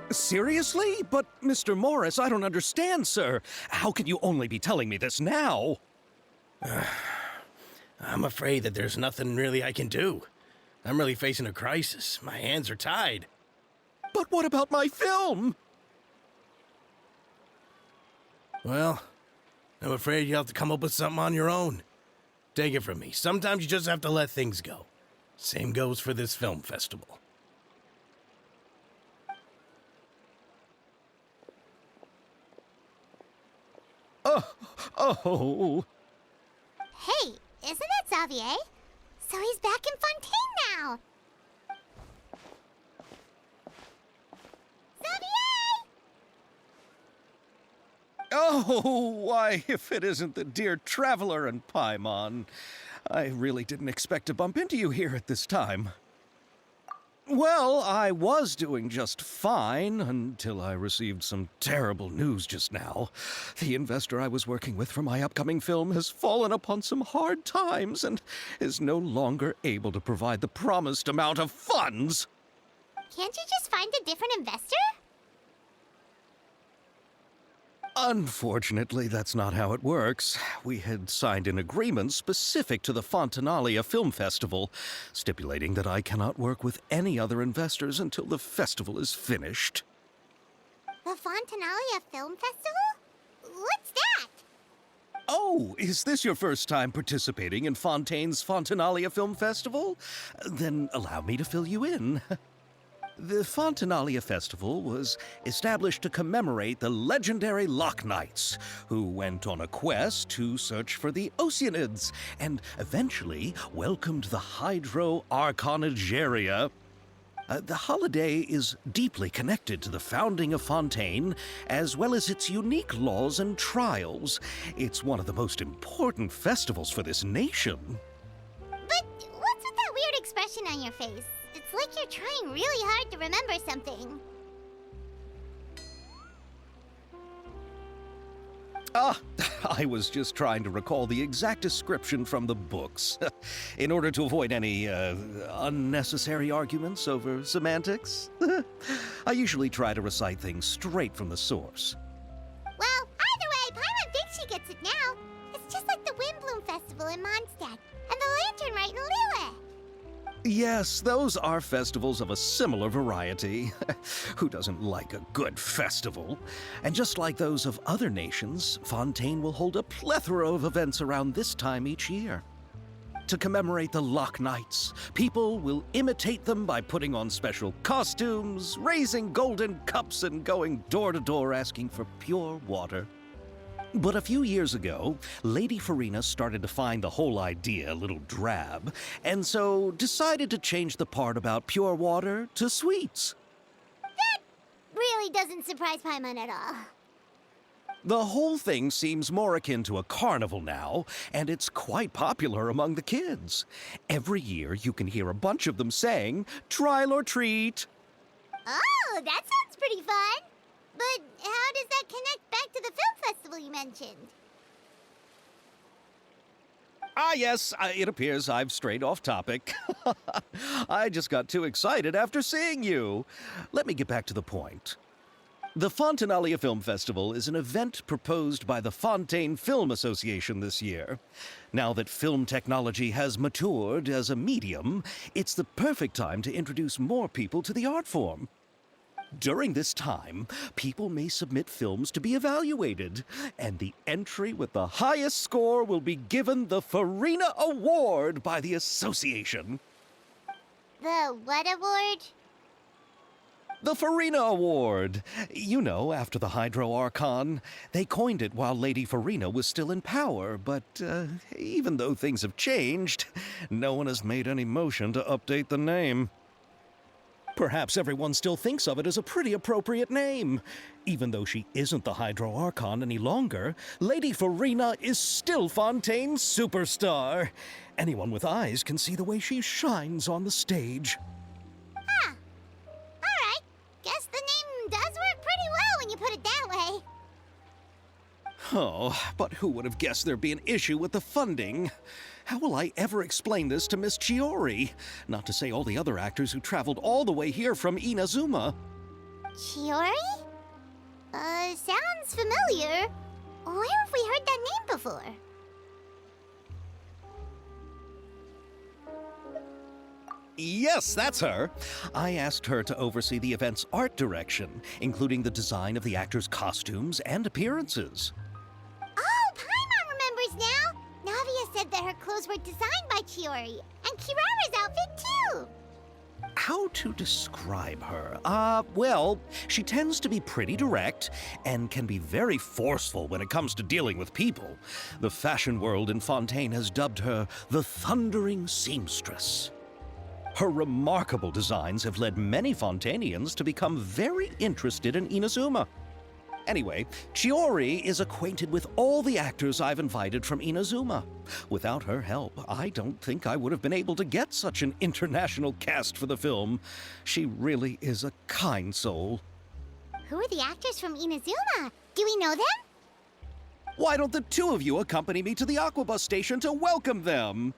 Seriously? But, Mr. Morris, I don't understand, sir. How can you only be telling me this now? I'm afraid that there's nothing really I can do. I'm really facing a crisis. My hands are tied. But what about my film? Well, I'm afraid you'll have to come up with something on your own. Take it from me. Sometimes you just have to let things go. Same goes for this film festival. Oh. Hey, isn't that Xavier? So he's back in Fontaine now. Xavier! Oh, why, if it isn't the dear Traveler and Paimon. I really didn't expect to bump into you here at this time. Well, I was doing just fine until I received some terrible news just now. The investor I was working with for my upcoming film has fallen upon some hard times and is no longer able to provide the promised amount of funds. Can't you just find a different investor? Unfortunately, that's not how it works. We had signed an agreement specific to the Fontanalia Film Festival, stipulating that I cannot work with any other investors until the festival is finished. The Fontanalia Film Festival? What's that? Oh, is this your first time participating in Fontaine's Fontanalia Film Festival? Then allow me to fill you in. The Fontanalia Festival was established to commemorate the legendary Loch Knights, who went on a quest to search for the Oceanids and eventually welcomed the Hydro Arconageria. The holiday is deeply connected to the founding of Fontaine, as well as its unique laws and trials. It's one of the most important festivals for this nation. But what's with that weird expression on your face? It's like you're trying really hard to remember something. I was just trying to recall the exact description from the books, in order to avoid any unnecessary arguments over semantics. I usually try to recite things straight from the source. Well, either way, Paimon thinks she gets it now. It's just like the Windbloom Festival in Mondstadt, and the Lantern Rite in Lille. Yes, those are festivals of a similar variety. Who doesn't like a good festival? And just like those of other nations, Fontaine will hold a plethora of events around this time each year. To commemorate the Loch Knights, people will imitate them by putting on special costumes, raising golden cups, and going door to door asking for pure water. But a few years ago, Lady Farina started to find the whole idea a little drab, and so decided to change the part about pure water to sweets. That really doesn't surprise Paimon at all. The whole thing seems more akin to a carnival now, and it's quite popular among the kids. Every year you can hear a bunch of them saying, "Trial or treat." Oh, that sounds pretty fun. But how does that connect back to the film festival you mentioned? Yes, it appears I've strayed off topic. I just got too excited after seeing you. Let me get back to the point. The Fontanalia Film Festival is an event proposed by the Fontaine Film Association this year. Now that film technology has matured as a medium, it's the perfect time to introduce more people to the art form. During this time, people may submit films to be evaluated, and the entry with the highest score will be given the Farina Award by the association. The what award? The Farina Award. You know, after the Hydro Archon. They coined it while Lady Farina was still in power, but even though things have changed, no one has made any motion to update the name. Perhaps everyone still thinks of it as a pretty appropriate name. Even though she isn't the Hydro Archon any longer, Lady Farina is still Fontaine's superstar. Anyone with eyes can see the way she shines on the stage. Huh. Alright. Guess the name does work pretty well when you put it that way. Oh, but who would have guessed there'd be an issue with the funding? How will I ever explain this to Miss Chiori? Not to say all the other actors who traveled all the way here from Inazuma. Chiori? Sounds familiar. Where have we heard that name before? Yes, that's her. I asked her to oversee the event's art direction, including the design of the actors' costumes and appearances. Oh, Paimon remembers now! Navia said that her clothes were designed by Chiori, and Kirara's outfit too! How to describe her? Well, she tends to be pretty direct and can be very forceful when it comes to dealing with people. The fashion world in Fontaine has dubbed her the Thundering Seamstress. Her remarkable designs have led many Fontainians to become very interested in Inazuma. Anyway, Chiori is acquainted with all the actors I've invited from Inazuma. Without her help, I don't think I would have been able to get such an international cast for the film. She really is a kind soul. Who are the actors from Inazuma? Do we know them? Why don't the two of you accompany me to the Aquabus station to welcome them?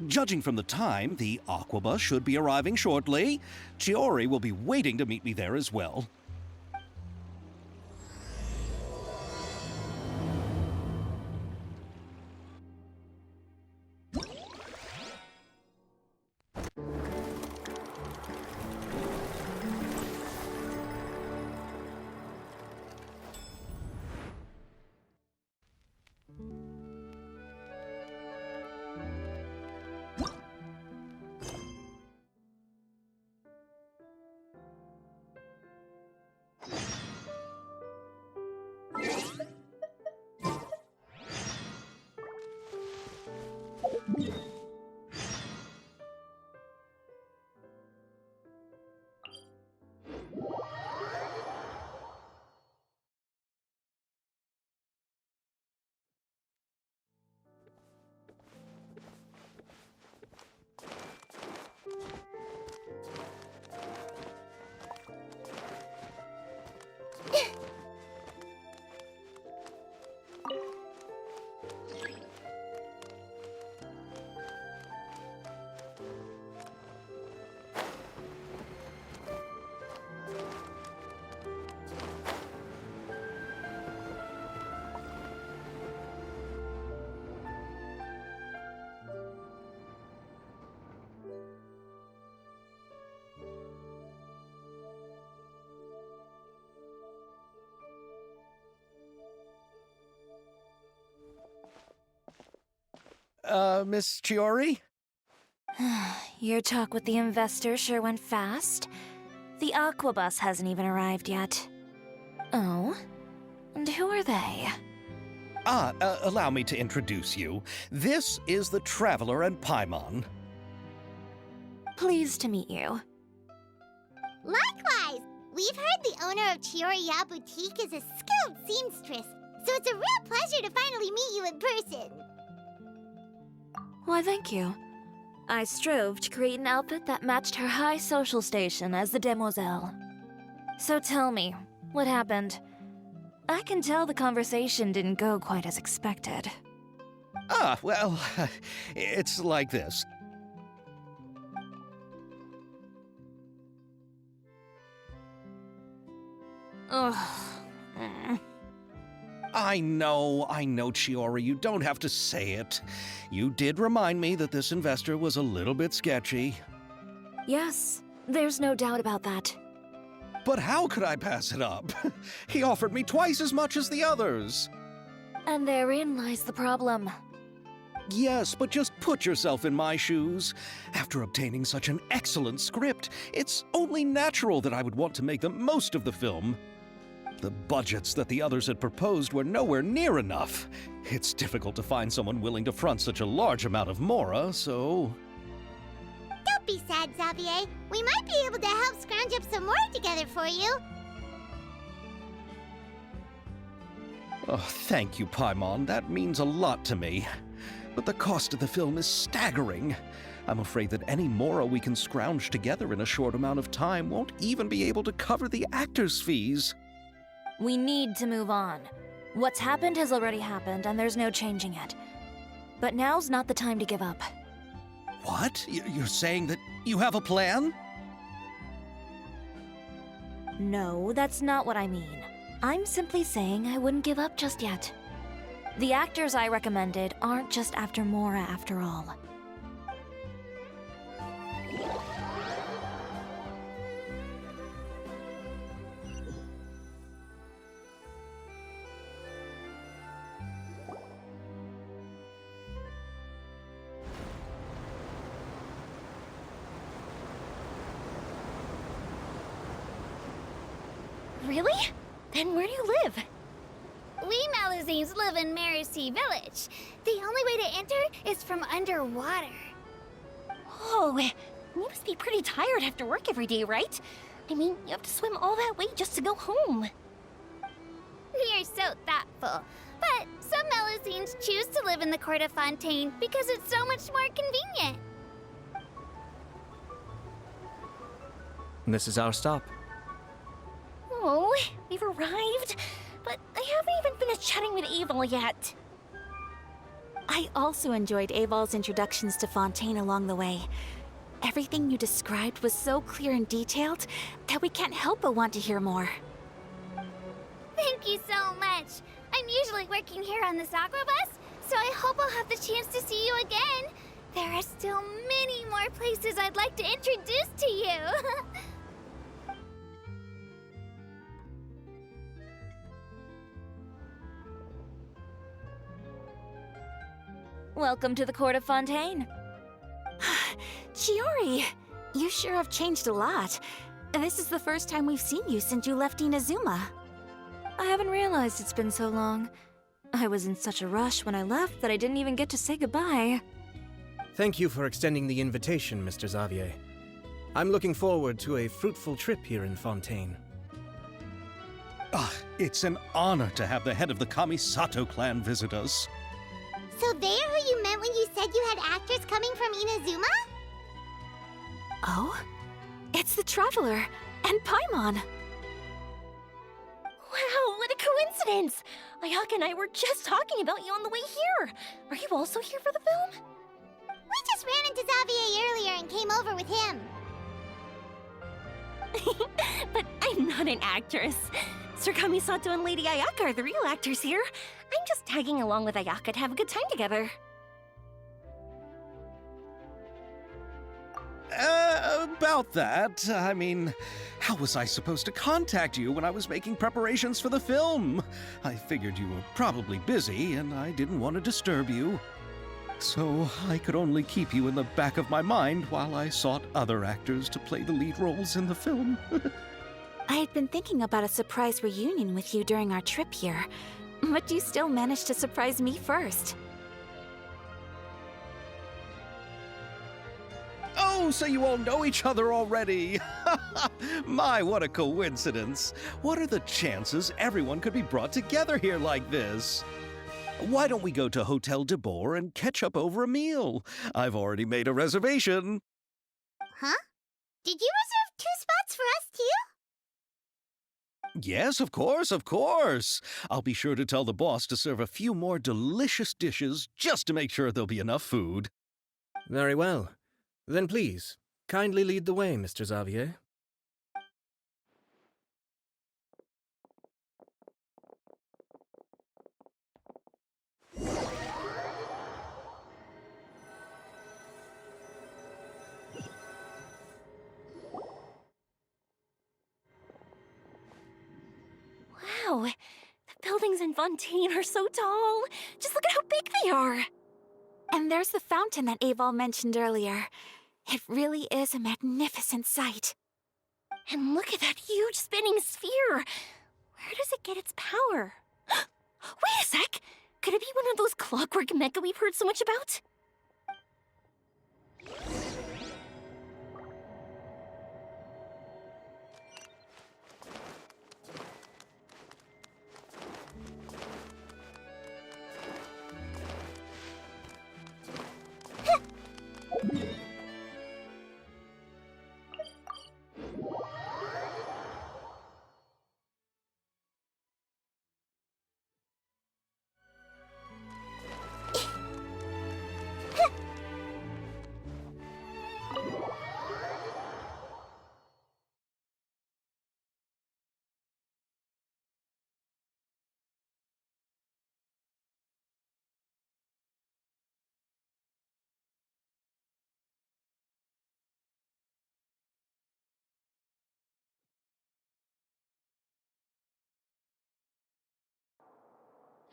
Judging from the time, the Aquabus should be arriving shortly. Chiori will be waiting to meet me there as well. Miss Chiori? Your talk with the investor sure went fast. The Aquabus hasn't even arrived yet. Oh? And who are they? Allow me to introduce you. This is the Traveler and Paimon. Pleased to meet you. Likewise! We've heard the owner of Chioriya Boutique is a skilled seamstress, so it's a real pleasure to finally meet you in person. Why, thank you. I strove to create an outfit that matched her high social station as the demoiselle. So tell me, what happened? I can tell the conversation didn't go quite as expected. Well, it's like this. Ugh. I know, Chiori, you don't have to say it. You did remind me that this investor was a little bit sketchy. Yes, there's no doubt about that. But how could I pass it up? He offered me twice as much as the others. And therein lies the problem. Yes, but just put yourself in my shoes. After obtaining such an excellent script, it's only natural that I would want to make the most of the film. The budgets that the others had proposed were nowhere near enough. It's difficult to find someone willing to front such a large amount of mora, so... Don't be sad, Xavier. We might be able to help scrounge up some more together for you. Oh, thank you, Paimon. That means a lot to me. But the cost of the film is staggering. I'm afraid that any mora we can scrounge together in a short amount of time won't even be able to cover the actors' fees. We need to move on. What's happened has already happened, and there's no changing it. But now's not the time to give up. What? You're saying that you have a plan? No, that's not what I mean. I'm simply saying I wouldn't give up just yet. The actors I recommended aren't just after Mora after all. Really? Then where do you live? We Melusines live in Mercy Village. The only way to enter is from underwater. Oh, you must be pretty tired after work every day, right? I mean, you have to swim all that way just to go home. We are so thoughtful. But some Melusines choose to live in the Court of Fontaine because it's so much more convenient. This is our stop. Oh, we've arrived, but I haven't even finished chatting with Aval yet. I also enjoyed Aval's introductions to Fontaine along the way. Everything you described was so clear and detailed that we can't help but want to hear more. Thank you so much. I'm usually working here on the Sakura bus, so I hope I'll have the chance to see you again. There are still many more places I'd like to introduce to you. Welcome to the Court of Fontaine. Chiori, you sure have changed a lot. This is the first time we've seen you since you left Inazuma. I haven't realized it's been so long. I was in such a rush when I left that I didn't even get to say goodbye. Thank you for extending the invitation, Mr. Xavier. I'm looking forward to a fruitful trip here in Fontaine. It's an honor to have the head of the Kamisato clan visit us. So they're who you meant when you said you had actors coming from Inazuma? Oh? It's the Traveler and Paimon. Wow, what a coincidence! Ayaka and I were just talking about you on the way here. Are you also here for the film? We just ran into Xavier earlier and came over with him. But I'm not an actress. Sir Kamisato and Lady Ayaka are the real actors here. I'm just tagging along with Ayaka to have a good time together. About that, I mean, how was I supposed to contact you when I was making preparations for the film? I figured you were probably busy, and I didn't want to disturb you. So I could only keep you in the back of my mind while I sought other actors to play the lead roles in the film. I had been thinking about a surprise reunion with you during our trip here, but you still managed to surprise me first. Oh, so you all know each other already! My, what a coincidence! What are the chances everyone could be brought together here like this? Why don't we go to Hotel de Boer and catch up over a meal? I've already made a reservation. Huh? Did you reserve 2 spots for us too? Yes, of course, of course. I'll be sure to tell the boss to serve a few more delicious dishes just to make sure there'll be enough food. Very well. Then please, kindly lead the way, Mr. Xavier. Wow, the buildings in Fontaine are so tall. Just look at how big they are. And there's the fountain that Aval mentioned earlier. It really is a magnificent sight. And look at that huge spinning sphere. Where does it get its power? Wait a sec! Could it be one of those clockwork mecha we've heard so much about?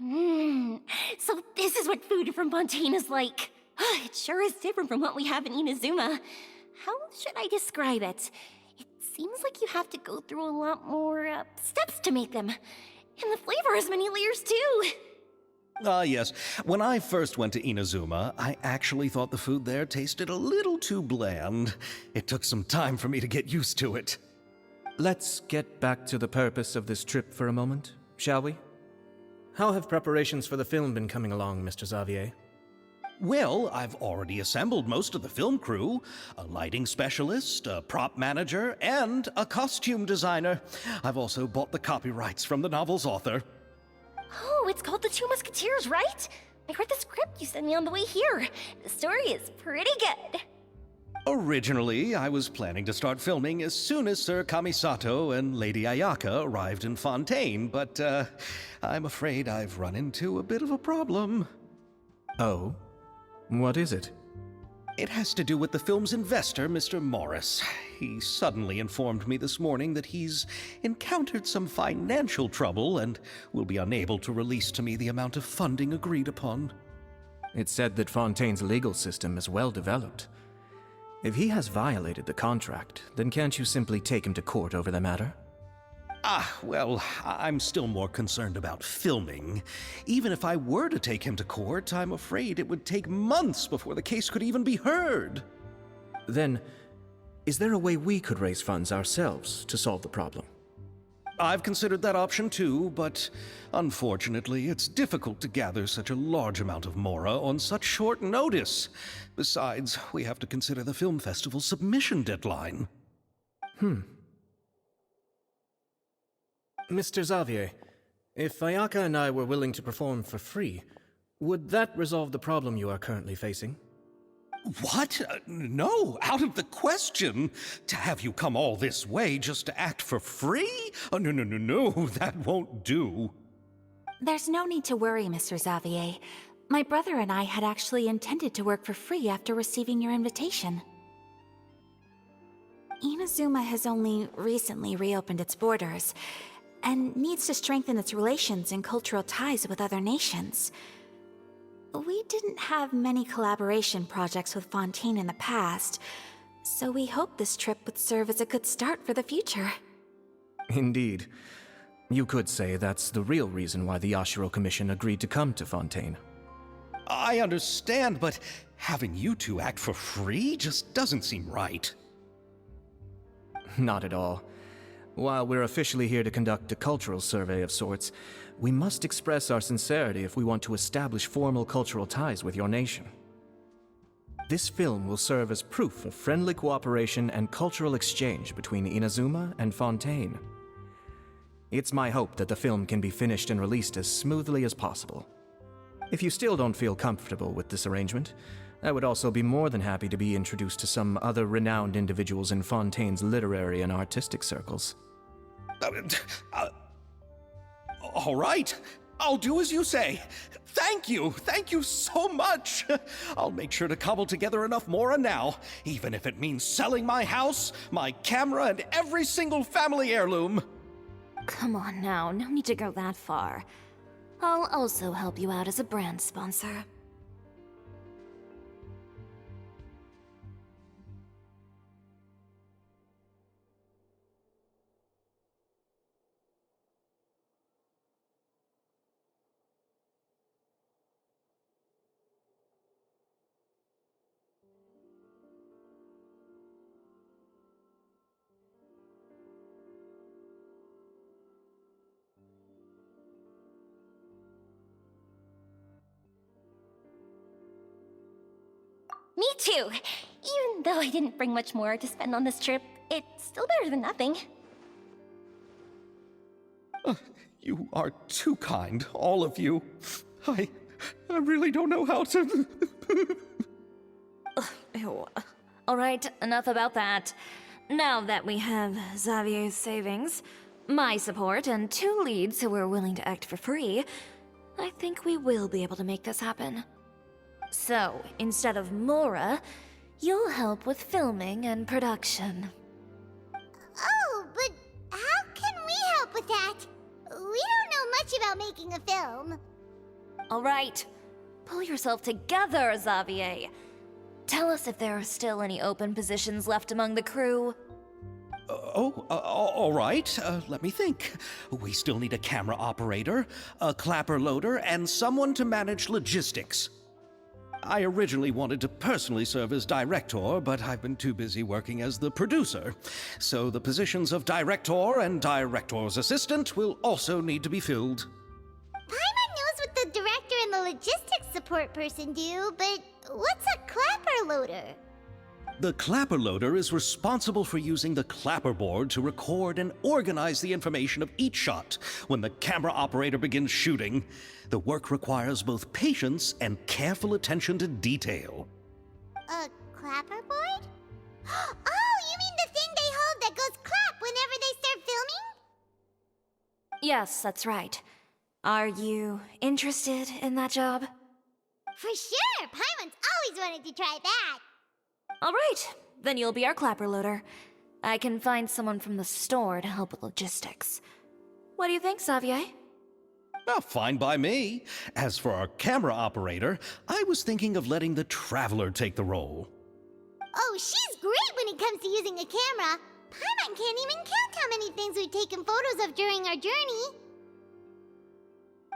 So this is what food from Fontaine is like. It sure is different from what we have in Inazuma. How should I describe it? It seems like you have to go through a lot more steps to make them. And the flavor has many layers too. Ah, yes. When I first went to Inazuma, I actually thought the food there tasted a little too bland. It took some time for me to get used to it. Let's get back to the purpose of this trip for a moment, shall we? How have preparations for the film been coming along, Mr. Xavier? Well, I've already assembled most of the film crew, a lighting specialist, a prop manager, and a costume designer. I've also bought the copyrights from the novel's author. Oh, it's called The Two Musketeers, right? I read the script you sent me on the way here. The story is pretty good. Originally, I was planning to start filming as soon as Sir Kamisato and Lady Ayaka arrived in Fontaine, but I'm afraid I've run into a bit of a problem. Oh? What is it? It has to do with the film's investor, Mr. Morris. He suddenly informed me this morning that he's encountered some financial trouble and will be unable to release to me the amount of funding agreed upon. It's said that Fontaine's legal system is well developed. If he has violated the contract, then can't you simply take him to court over the matter? Well, I'm still more concerned about filming. Even if I were to take him to court, I'm afraid it would take months before the case could even be heard. Then, is there a way we could raise funds ourselves to solve the problem? I've considered that option too, but unfortunately, it's difficult to gather such a large amount of mora on such short notice. Besides, we have to consider the film festival's submission deadline. Mr. Xavier, if Ayaka and I were willing to perform for free, would that resolve the problem you are currently facing? What? No, out of the question. To have you come all this way just to act for free? Oh, no, that won't do. There's no need to worry, Mr. Xavier. My brother and I had actually intended to work for free after receiving your invitation. Inazuma has only recently reopened its borders, and needs to strengthen its relations and cultural ties with other nations. We didn't have many collaboration projects with Fontaine in the past, so we hoped this trip would serve as a good start for the future. Indeed. You could say that's the real reason why the Yashiro Commission agreed to come to Fontaine. I understand, but having you two act for free just doesn't seem right. Not at all. While we're officially here to conduct a cultural survey of sorts, we must express our sincerity if we want to establish formal cultural ties with your nation. This film will serve as proof of friendly cooperation and cultural exchange between Inazuma and Fontaine. It's my hope that the film can be finished and released as smoothly as possible. If you still don't feel comfortable with this arrangement, I would also be more than happy to be introduced to some other renowned individuals in Fontaine's literary and artistic circles. All right, I'll do as you say. Thank you so much. I'll make sure to cobble together enough mora now, even if it means selling my house, my camera, and every single family heirloom. Come on now, no need to go that far. I'll also help you out as a brand sponsor. Me too! Even though I didn't bring much more to spend on this trip, it's still better than nothing. You are too kind, all of you. I really don't know how to... Ew. Alright, enough about that. Now that we have Xavier's savings, my support, and 2 leads who are willing to act for free, I think we will be able to make this happen. So, instead of Mora, you'll help with filming and production. Oh, but how can we help with that? We don't know much about making a film. All right. Pull yourself together, Xavier. Tell us if there are still any open positions left among the crew. All right. Let me think. We still need a camera operator, a clapper loader, and someone to manage logistics. I originally wanted to personally serve as director, but I've been too busy working as the producer. So the positions of director and director's assistant will also need to be filled. Paimon knows what the director and the logistics support person do, but what's a clapper loader? The clapper loader is responsible for using the clapper board to record and organize the information of each shot when the camera operator begins shooting. The work requires both patience and careful attention to detail. A clapper board? Oh, you mean the thing they hold that goes clap whenever they start filming? Yes, that's right. Are you interested in that job? For sure! Paimon's always wanted to try that! All right, then you'll be our clapper loader. I can find someone from the store to help with logistics. What do you think, Xavier? Oh, fine by me. As for our camera operator, I was thinking of letting the Traveler take the role. Oh, she's great when it comes to using a camera. Paimon can't even count how many things we've taken photos of during our journey.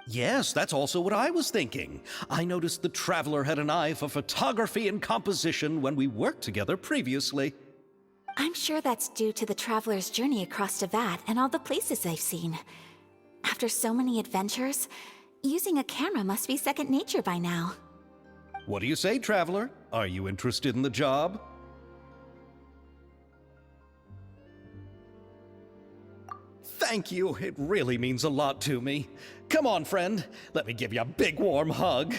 Yes, that's also what I was thinking. I noticed the Traveler had an eye for photography and composition when we worked together previously. I'm sure that's due to the traveler's journey across Teyvat and all the places they've seen. After so many adventures, using a camera must be second nature by now. What do you say, Traveler? Are you interested in the job? Thank you. It really means a lot to me. Come on, friend. Let me give you a big warm hug.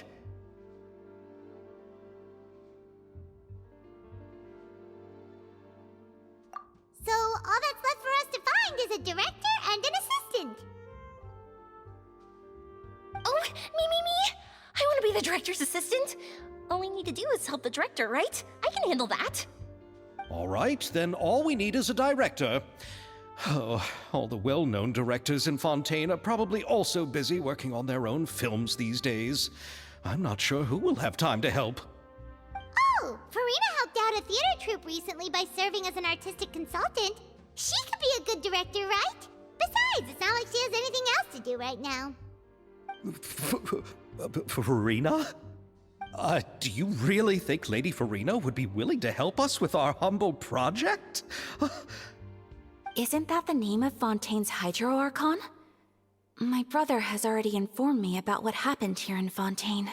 So all that's left for us to find is a director and an assistant. Oh, me! I want to be the director's assistant. All we need to do is help the director, right? I can handle that. All right, then all we need is a director. Oh, all the well-known directors in Fontaine are probably also busy working on their own films these days. I'm not sure who will have time to help. Oh, Farina helped out a theater troupe recently by serving as an artistic consultant. She could be a good director, right? Besides, it's not like she has anything else to do right now. Farina? Do you really think Lady Farina would be willing to help us with our humble project? Isn't that the name of Fontaine's Hydro Archon? My brother has already informed me about what happened here in Fontaine.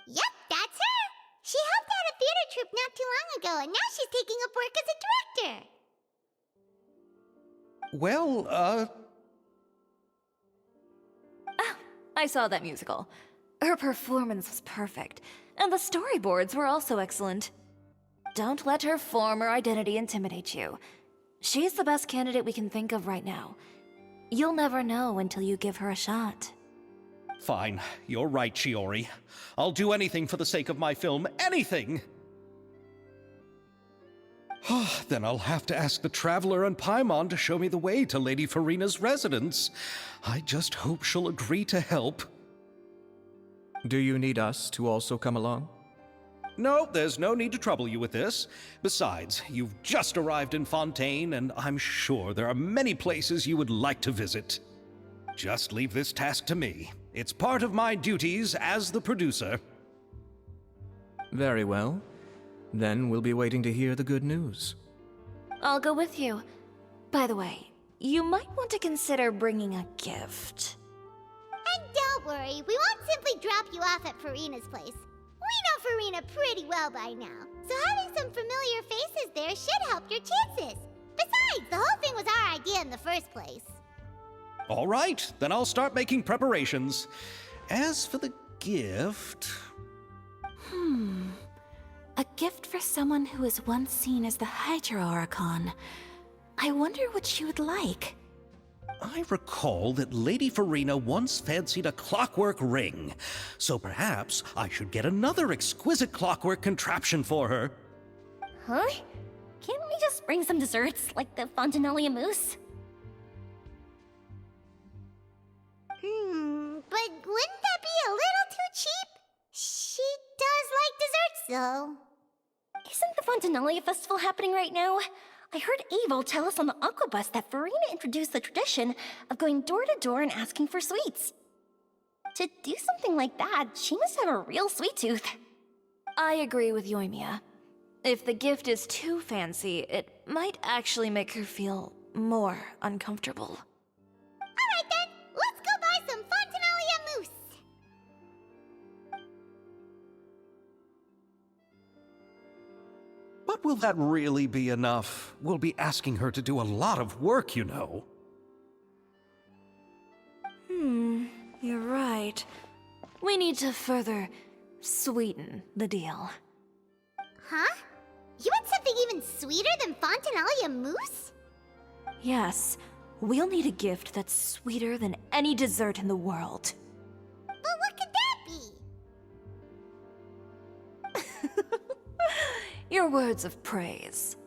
Yep, that's her! She helped out a theater troupe not too long ago, and now she's taking up work as a director. Well, I saw that musical. Her performance was perfect, and the storyboards were also excellent. Don't let her former identity intimidate you. She's the best candidate we can think of right now. You'll never know until you give her a shot. Fine. You're right, Shiori. I'll do anything for the sake of my film. Anything! Then I'll have to ask the Traveler and Paimon to show me the way to Lady Farina's residence. I just hope she'll agree to help. Do you need us to also come along? No, there's no need to trouble you with this. Besides, you've just arrived in Fontaine, and I'm sure there are many places you would like to visit. Just leave this task to me. It's part of my duties as the producer. Very well. Then we'll be waiting to hear the good news. I'll go with you. By the way, you might want to consider bringing a gift. And don't worry, we won't simply drop you off at Farina's place. We know Farina pretty well by now, so having some familiar faces there should help your chances. Besides, the whole thing was our idea in the first place. All right, then I'll start making preparations. As for the gift... A gift for someone who was once seen as the Hydro Archon. I wonder what she would like. I recall that Lady Farina once fancied a clockwork ring, so perhaps I should get another exquisite clockwork contraption for her. Huh? Can't we just bring some desserts, like the Fontanelia mousse? But wouldn't that be a little so. Isn't the Fontinalia Festival happening right now? I heard Abel tell us on the Aquabus that Farina introduced the tradition of going door to door and asking for sweets. To do something like that, she must have a real sweet tooth. I agree with Yoimiya. If the gift is too fancy, it might actually make her feel more uncomfortable. Alright then, let's go buy some Fontinalia mousse! But will that really be enough? We'll be asking her to do a lot of work, you know. You're right. We need to further sweeten the deal. Huh? You want something even sweeter than Fontinalia mousse? Yes, we'll need a gift that's sweeter than any dessert in the world. But what could that be? Your words of praise.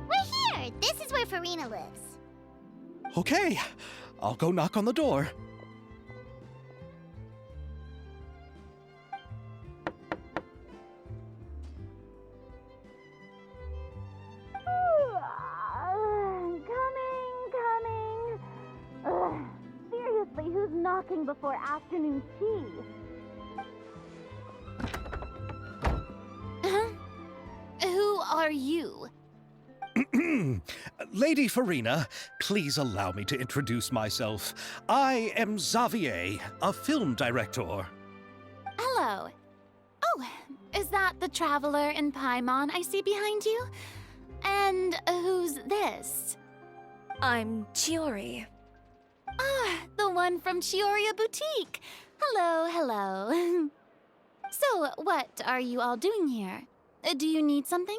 We're here! This is where Farina lives. Okay, I'll go knock on the door. Coming. Ugh. Seriously, who's knocking before afternoon tea? Who are you? Lady Farina, please allow me to introduce myself. I am Xavier, a film director. Hello. Oh, is that the traveler in Paimon I see behind you? And who's this? I'm Chiori. Ah, the one from Chioria Boutique. Hello. So, what are you all doing here? Do you need something?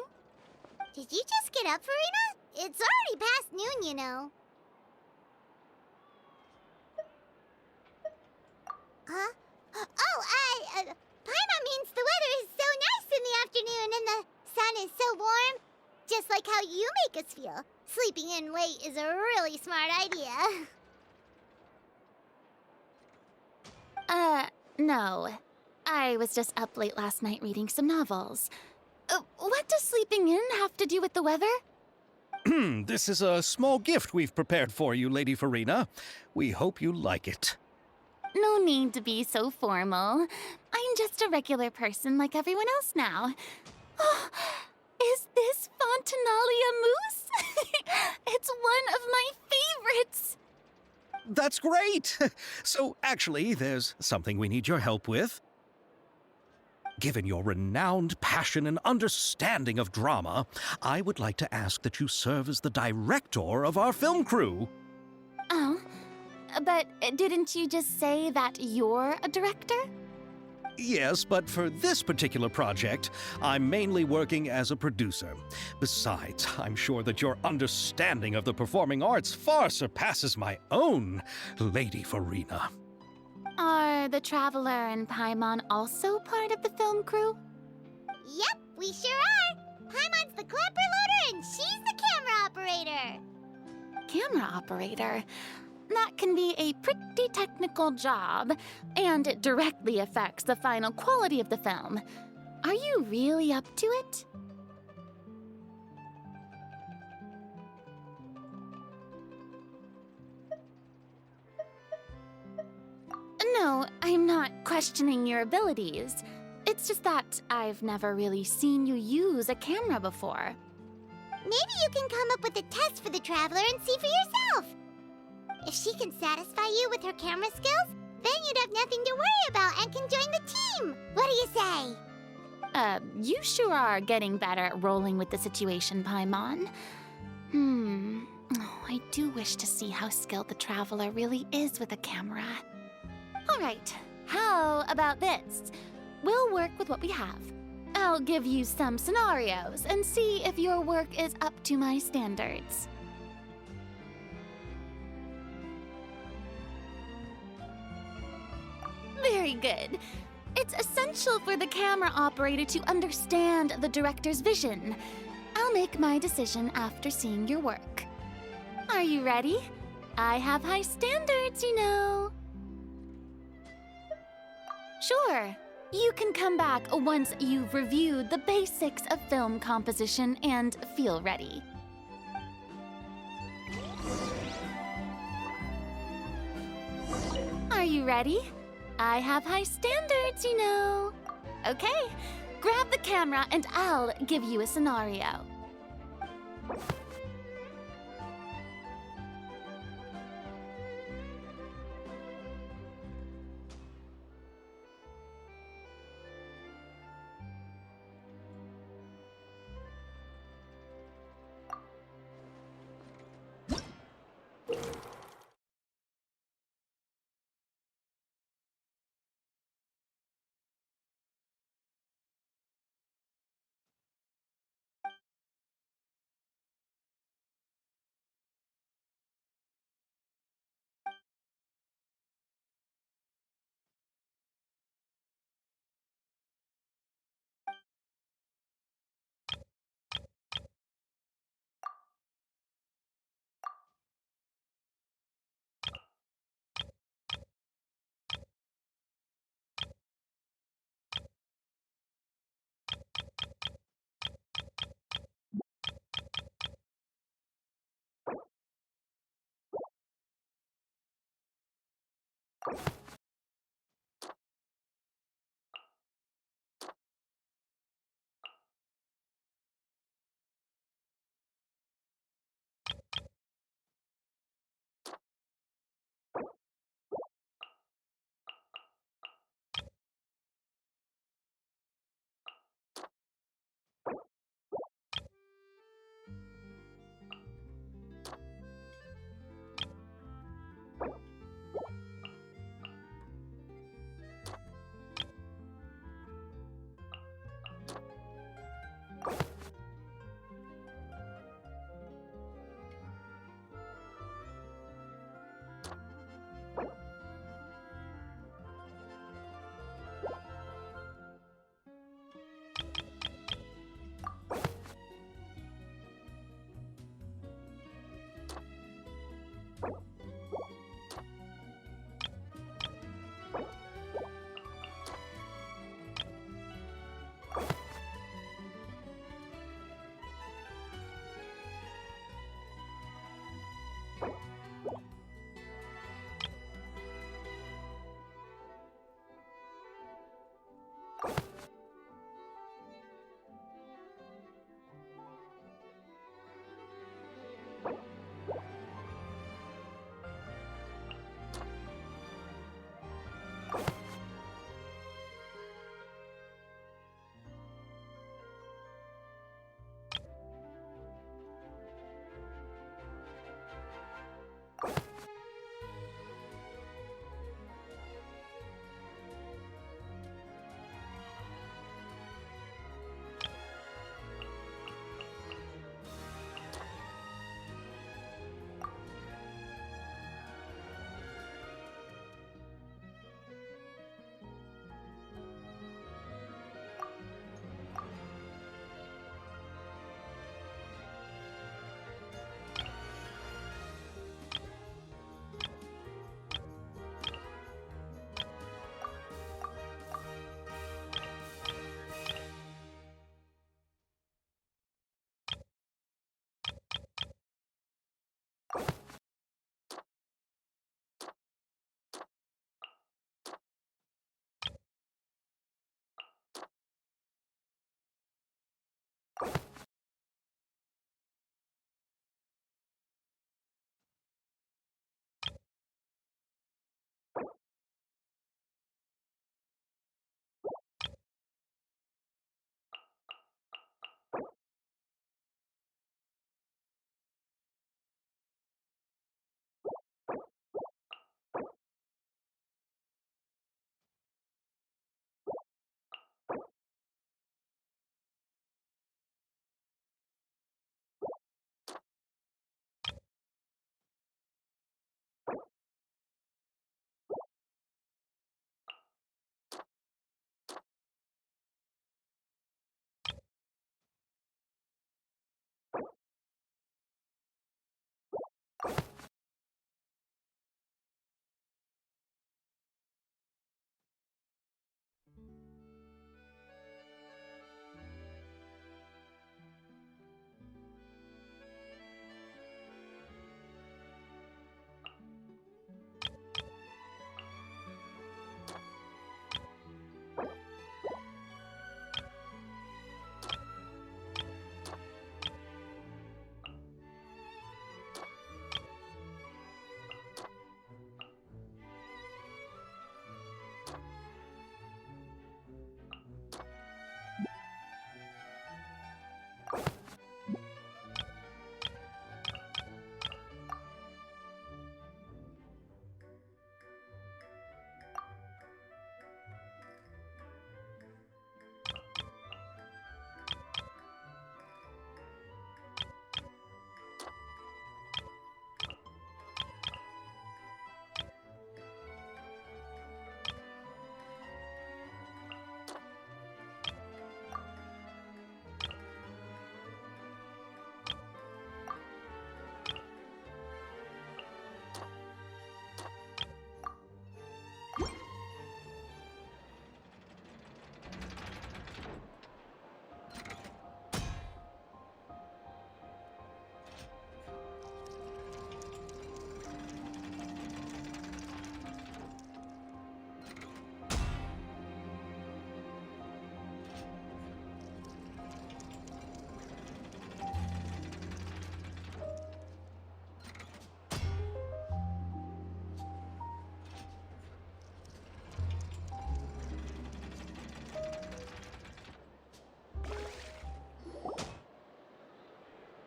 Did you just get up, Farina? It's already past noon, you know. Huh? Oh, Paimon means the weather is so nice in the afternoon and the sun is so warm. Just like how you make us feel. Sleeping in late is a really smart idea. No. I was just up late last night reading some novels. What does sleeping in have to do with the weather? This is a small gift we've prepared for you, Lady Farina. We hope you like it. No need to be so formal. I'm just a regular person like everyone else now. Oh, is this Fontinalia mousse? It's one of my favorites. That's great! So, actually, there's something we need your help with. Given your renowned passion and understanding of drama, I would like to ask that you serve as the director of our film crew. Oh, but didn't you just say that you're a director? Yes, but for this particular project, I'm mainly working as a producer. Besides, I'm sure that your understanding of the performing arts far surpasses my own, Lady Farina. Are the Traveler and Paimon also part of the film crew? Yep, we sure are. Paimon's the clapper loader and she's the camera operator. Camera operator? That can be a pretty technical job, and it directly affects the final quality of the film. Are you really up to it? No, I'm not questioning your abilities. It's just that I've never really seen you use a camera before. Maybe you can come up with a test for the Traveler and see for yourself. If she can satisfy you with her camera skills, then you'd have nothing to worry about and can join the team. What do you say? You sure are getting better at rolling with the situation, Paimon. Oh, I do wish to see how skilled the Traveler really is with a camera. Alright, how about this? We'll work with what we have. I'll give you some scenarios and see if your work is up to my standards. Very good. It's essential for the camera operator to understand the director's vision. I'll make my decision after seeing your work. Are you ready? I have high standards, you know. Sure. You can come back once you've reviewed the basics of film composition and feel ready. Are you ready? I have high standards, you know. Okay, grab the camera and I'll give you a scenario.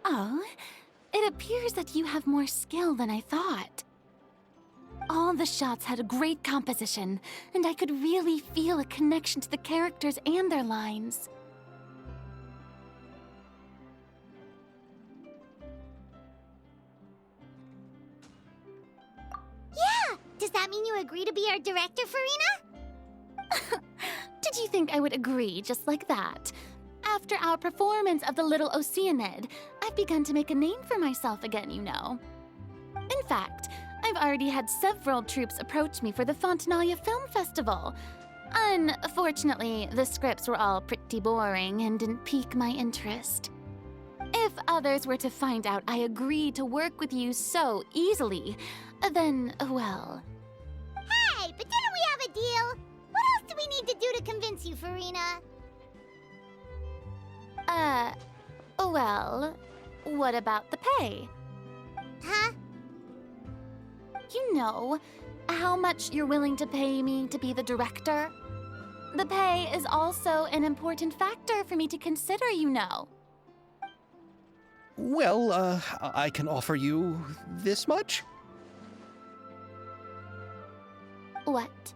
Oh, it appears that you have more skill than I thought. All the shots had a great composition, and I could really feel a connection to the characters and their lines. Yeah! Does that mean you agree to be our director, Farina? Did you think I would agree just like that? After our performance of The Little Oceanid, I've begun to make a name for myself again, you know. In fact, I've already had several troops approach me for the Fontanalia Film Festival. Unfortunately, the scripts were all pretty boring and didn't pique my interest. If others were to find out I agreed to work with you so easily, then, well... Hey, but didn't we have a deal? What else do we need to do to convince you, Farina? Well, what about the pay? Huh? You know, how much you're willing to pay me to be the director? The pay is also an important factor for me to consider, you know. Well, I can offer you this much? What?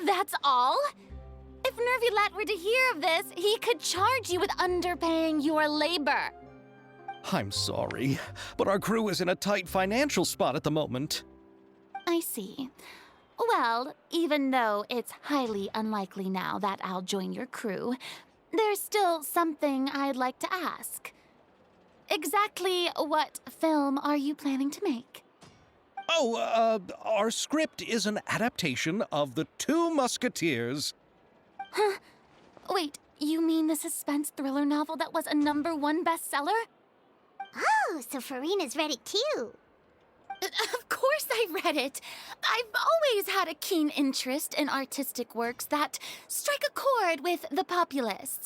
That's all? If Nervilat were to hear of this, he could charge you with underpaying your labor. I'm sorry, but our crew is in a tight financial spot at the moment. I see. Well, even though it's highly unlikely now that I'll join your crew, there's still something I'd like to ask. Exactly what film are you planning to make? Oh, our script is an adaptation of The Two Musketeers. Huh? Wait, you mean the suspense thriller novel that was a #1 bestseller? Oh, so Farina's ready too. Of course I read it. I've always had a keen interest in artistic works that strike a chord with the populace.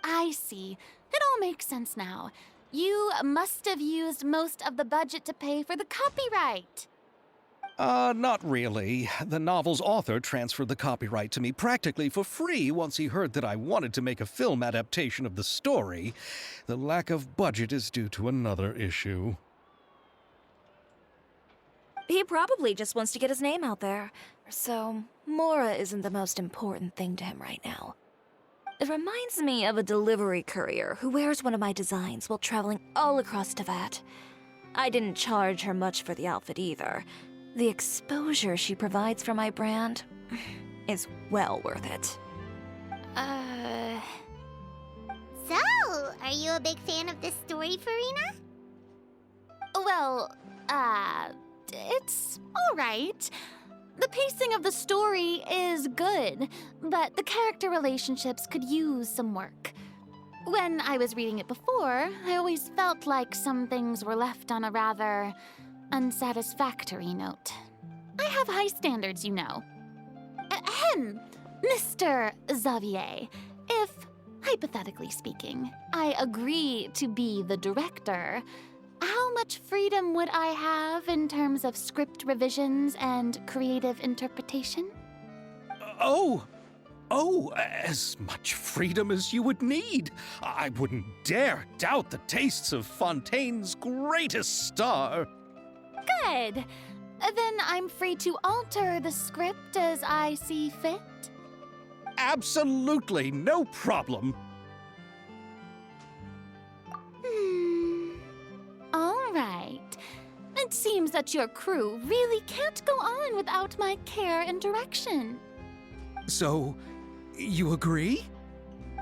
I see. It all makes sense now. You must have used most of the budget to pay for the copyright. Not really. The novel's author transferred the copyright to me practically for free once he heard that I wanted to make a film adaptation of the story. The lack of budget is due to another issue. He probably just wants to get his name out there. So, Mora isn't the most important thing to him right now. It reminds me of a delivery courier who wears one of my designs while traveling all across Teyvat. I didn't charge her much for the outfit either. The exposure she provides for my brand is well worth it. So, are you a big fan of this story, Farina? Well, it's alright. The pacing of the story is good, but the character relationships could use some work. When I was reading it before, I always felt like some things were left on a rather unsatisfactory note. I have high standards, you know. Ahem, Mr. Xavier, if, hypothetically speaking, I agree to be the director, how much freedom would I have in terms of script revisions and creative interpretation? As much freedom as you would need. I wouldn't dare doubt the tastes of Fontaine's greatest star. Good. Then I'm free to alter the script as I see fit. Absolutely, no problem. All right. It seems that your crew really can't go on without my care and direction. So, you agree?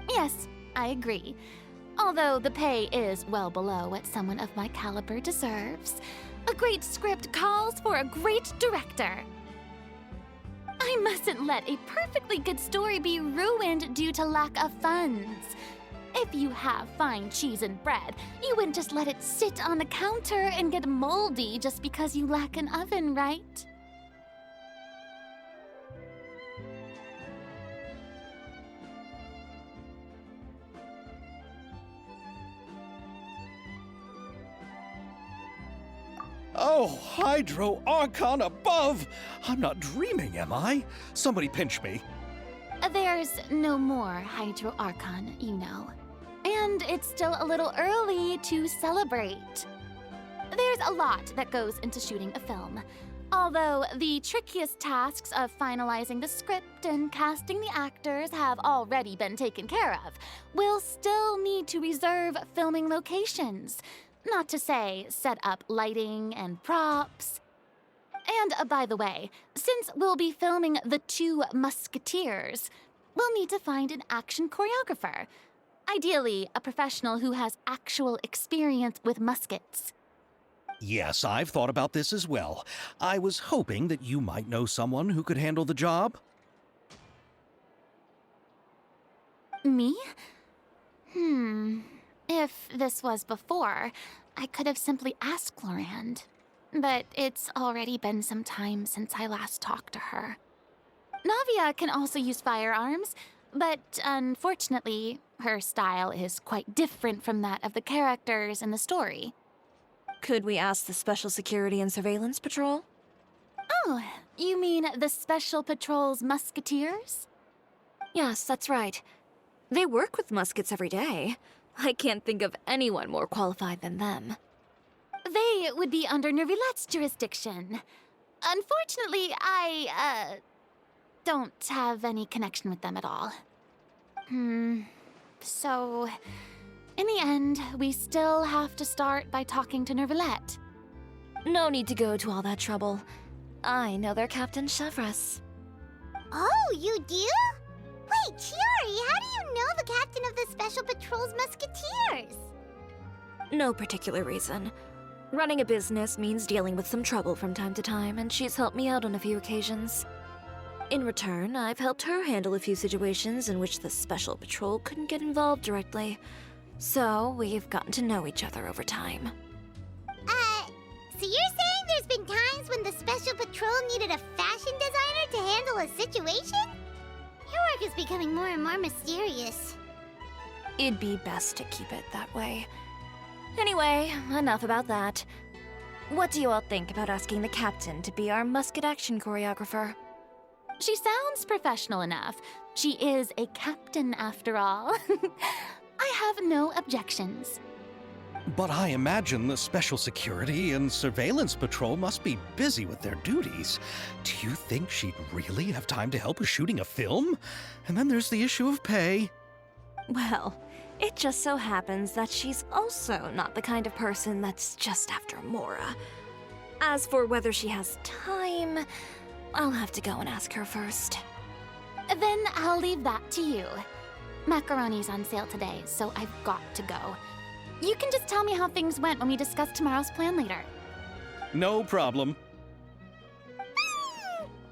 Yes, I agree. Although the pay is well below what someone of my caliber deserves. A great script calls for a great director. I mustn't let a perfectly good story be ruined due to lack of funds. If you have fine cheese and bread, you wouldn't just let it sit on the counter and get moldy just because you lack an oven, right? Oh, Hydro Archon above! I'm not dreaming, am I? Somebody pinch me. There's no more Hydro Archon, you know. And it's still a little early to celebrate. There's a lot that goes into shooting a film. Although the trickiest tasks of finalizing the script and casting the actors have already been taken care of, we'll still need to reserve filming locations. Not to say set up lighting and props. And by the way, since we'll be filming The Two Musketeers, we'll need to find an action choreographer. Ideally, a professional who has actual experience with muskets. Yes, I've thought about this as well. I was hoping that you might know someone who could handle the job. Me? If this was before, I could have simply asked Glorand. But it's already been some time since I last talked to her. Navia can also use firearms, but unfortunately, her style is quite different from that of the characters in the story. Could we ask the Special Security and Surveillance Patrol? Oh, you mean the Special Patrol's musketeers? Yes, that's right. They work with muskets every day. I can't think of anyone more qualified than them. They would be under Nervilette's jurisdiction. Unfortunately, I, don't have any connection with them at all. So, in the end, we still have to start by talking to Nervilette. No need to go to all that trouble. I know their Captain Chevres. Oh, you do? Wait, Chiari, how do you know the captain of the Special Patrol's Musketeers? No particular reason. Running a business means dealing with some trouble from time to time, and she's helped me out on a few occasions. In return, I've helped her handle a few situations in which the Special Patrol couldn't get involved directly. So, we've gotten to know each other over time. So you're saying mean the Special Patrol needed a fashion designer to handle a situation? Your work is becoming more and more mysterious. It'd be best to keep it that way. Anyway, enough about that. What do you all think about asking the captain to be our musket action choreographer? She sounds professional enough. She is a captain after all. I have no objections. But I imagine the Special Security and Surveillance Patrol must be busy with their duties. Do you think she'd really have time to help with shooting a film? And then there's the issue of pay. Well, it just so happens that she's also not the kind of person that's just after Mora. As for whether she has time, I'll have to go and ask her first. Then I'll leave that to you. Macaroni's on sale today, so I've got to go. You can just tell me how things went when we discuss tomorrow's plan later. No problem.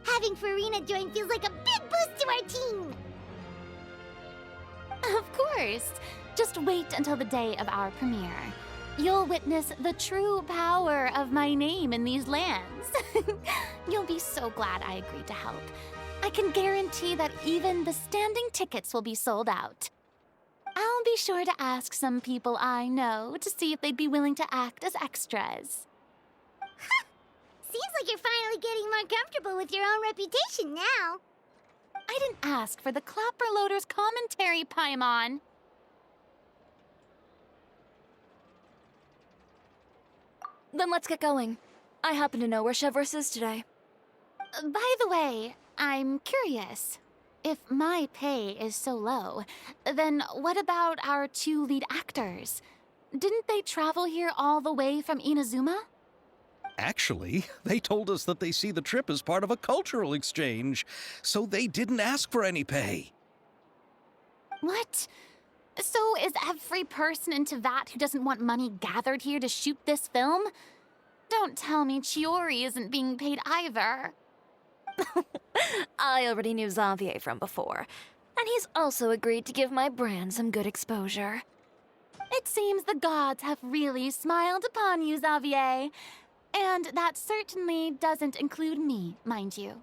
Having Farina join feels like a big boost to our team. Of course. Just wait until the day of our premiere. You'll witness the true power of my name in these lands. You'll be so glad I agreed to help. I can guarantee that even the standing tickets will be sold out. I'll be sure to ask some people I know to see if they'd be willing to act as extras. Seems like you're finally getting more comfortable with your own reputation now. I didn't ask for the Clapper Loader's commentary, Paimon. Then let's get going. I happen to know where Chevreuse is today. By the way, I'm curious. If my pay is so low, then what about our two lead actors? Didn't they travel here all the way from Inazuma? Actually, they told us that they see the trip as part of a cultural exchange, so they didn't ask for any pay. What? So is every person in Tevat who doesn't want money gathered here to shoot this film? Don't tell me Chiori isn't being paid either. I already knew Xavier from before, and he's also agreed to give my brand some good exposure. It seems the gods have really smiled upon you, Xavier. And that certainly doesn't include me, mind you.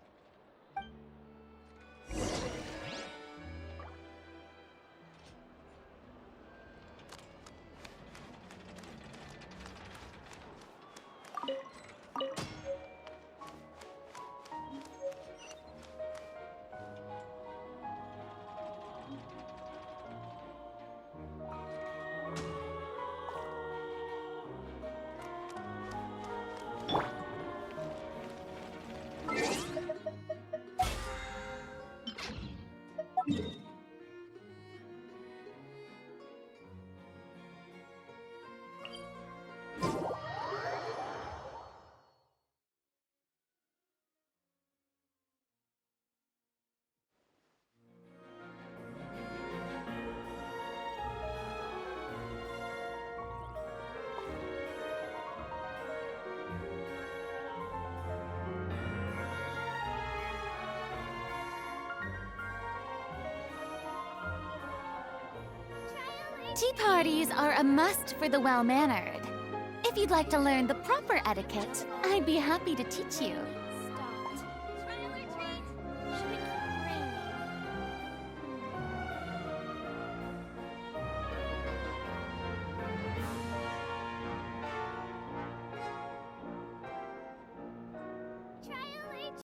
Tea parties are a must for the well-mannered. If you'd like to learn the proper etiquette, I'd be happy to teach you.